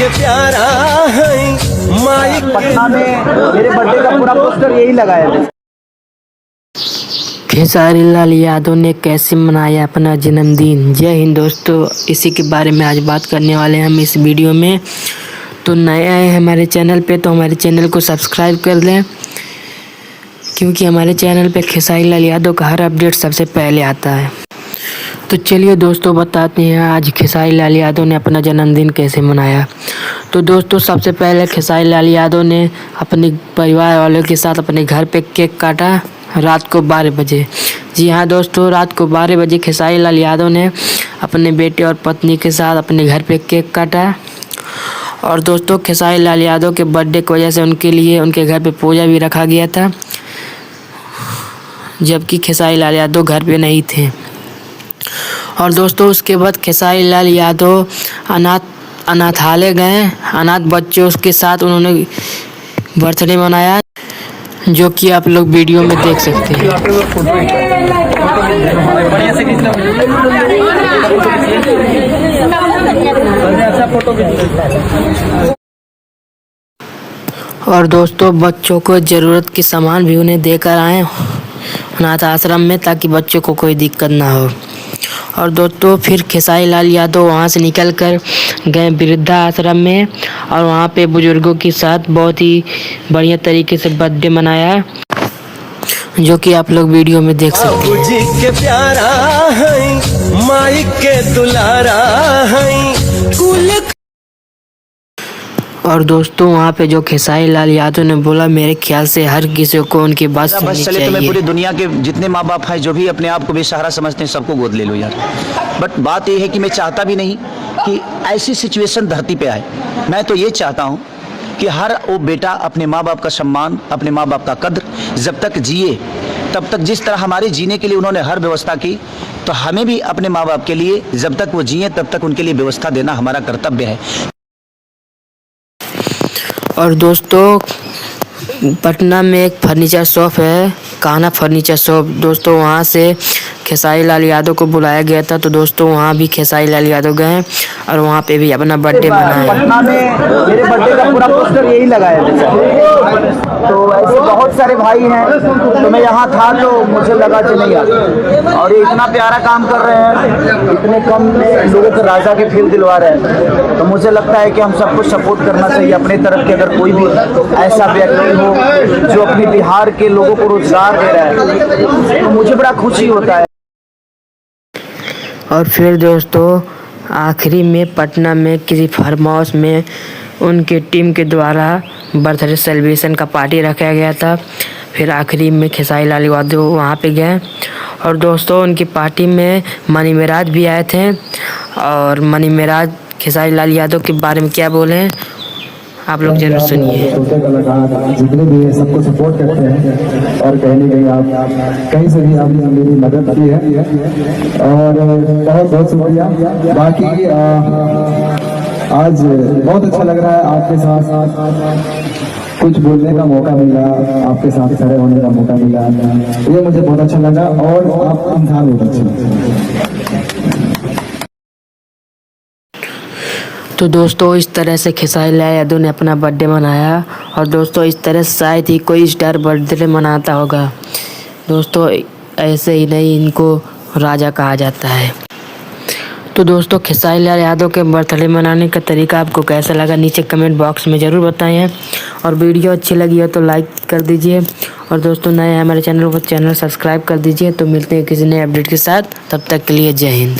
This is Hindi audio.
के प्यारा है पटना में मेरे बर्थडे का पूरा पोस्टर यही लगाया है। खेसारी लाल यादव ने कैसे मनाया अपना जन्मदिन। जय हिंद दोस्तों, इसी के बारे में आज बात करने वाले हैं हम इस वीडियो में। तो नए आए हैं हमारे चैनल पे तो हमारे चैनल को सब्सक्राइब कर लें, क्योंकि हमारे चैनल पे खेसारी लाल यादव का हर अपडेट सबसे पहले आता है। तो चलिए दोस्तों बताते हैं आज खेसारी लाल यादव ने अपना जन्मदिन कैसे मनाया। तो दोस्तों सबसे पहले खेसारी लाल यादव ने अपने परिवार वालों के साथ अपने घर पे केक काटा रात को 12 बजे। जी हाँ दोस्तों, रात को 12 बजे खेसारी लाल यादव ने अपने बेटे और पत्नी के साथ अपने घर पे केक काटा। और दोस्तों खेसारी लाल यादव के बर्थडे की वजह से उनके लिए उनके घर पे पूजा भी रखा गया था, जबकि खेसारी लाल यादव घर पे नहीं थे। और दोस्तों उसके बाद खेसारी लाल यादव अनाथालय गए। अनाथ बच्चों के साथ उन्होंने बर्थडे मनाया, जो कि आप लोग वीडियो में देख सकते हैं। और दोस्तों बच्चों को ज़रूरत की सामान भी उन्हें देकर आए अनाथ आश्रम में, ताकि बच्चों को कोई दिक्कत ना हो। और दोस्तों फिर खेसारी लाल यादव वहाँ से निकल कर गए वृद्धा आश्रम में, और वहाँ पे बुजुर्गों के साथ बहुत ही बढ़िया तरीके से बर्थडे मनाया, जो कि आप लोग वीडियो में देख सकते हैं। जी के प्यारा है माई के दुलारा है कुल। और दोस्तों वहाँ पे जो खेसारी लाल यादव ने बोला, मेरे ख्याल से हर किसी को उनकी बात सुननी चले तो मैं चाहिए। पूरी दुनिया के जितने माँ बाप हैं जो भी अपने आप को बेसहारा समझते हैं सबको गोद ले लो यार। बट बात यह है कि मैं चाहता भी नहीं कि ऐसी सिचुएशन धरती पे आए। मैं तो ये चाहता हूँ कि हर वो बेटा अपने माँ बाप का सम्मान, अपने माँ बाप का कद्र जब तक जिए तब तक, जिस तरह हमारे जीने के लिए उन्होंने हर व्यवस्था की, तो हमें भी अपने माँ बाप के लिए जब तक वो जिए तब तक उनके लिए व्यवस्था देना हमारा कर्तव्य है। और दोस्तों पटना में एक फर्नीचर शॉप है, कान्हा फर्नीचर शॉप। दोस्तों वहाँ से खेसारी लाल यादव को बुलाया गया था, तो दोस्तों वहाँ भी खेसारी लाल यादव गए और वहाँ पे भी अपना बर्थडे मनाया। पटना में मेरे बर्थडे का पूरा पोस्टर यही लगाया था। तो ऐसे बहुत सारे भाई हैं, तो मैं यहाँ था तो मुझे लगा कि नहीं यार, और ये इतना प्यारा काम कर रहे हैं, इतने कम में लोगों को राजा के फील दिलवा रहे हैं, तो मुझे लगता है कि हम सबको सपोर्ट करना चाहिए अपने तरफ के। अगर कोई भी ऐसा व्यक्ति हो जो अपने बिहार के लोगों को रोजगार दे रहा है, तो मुझे बड़ा खुशी होता है। और फिर दोस्तों आखिरी में पटना में किसी फार्म हाउस में उनके टीम के द्वारा बर्थडे सेलिब्रेशन का पार्टी रखा गया था। फिर आखिरी में खेसारी लाल यादव वहाँ पे गए, और दोस्तों उनकी पार्टी में मनी मेराज भी आए थे। और मनी मेराज खेसारी लाल यादव के बारे में क्या बोले आप लोग जरूर सुनिए। छोटे कलाकार जितने भी हैं सबको सपोर्ट करते हैं, और कहीं न कहीं आप कहीं से भी आपने मेरी मदद की है, और बहुत बहुत शुक्रिया। बाकी आज बहुत अच्छा लग रहा है आपके साथ कुछ बोलने का मौका मिला, आपके साथ खड़े होने का मौका मिला, ये मुझे बहुत अच्छा लगा। और आप इंसान बहुत अच्छे हैं। तो दोस्तों इस तरह से खेसारी लाल यादव ने अपना बर्थडे मनाया, और दोस्तों इस तरह से शायद ही कोई स्टार बर्थडे मनाता होगा। दोस्तों ऐसे ही नहीं, इनको राजा कहा जाता है। तो दोस्तों खेसारी लाल यादव के बर्थडे मनाने का तरीका आपको कैसा लगा नीचे कमेंट बॉक्स में ज़रूर बताएं, और वीडियो अच्छी लगी हो तो लाइक कर दीजिए। और दोस्तों नए हमारे चैनल को सब्सक्राइब कर दीजिए। तो मिलते हैं किसी नए अपडेट के साथ, तब तक के लिए जय हिंद।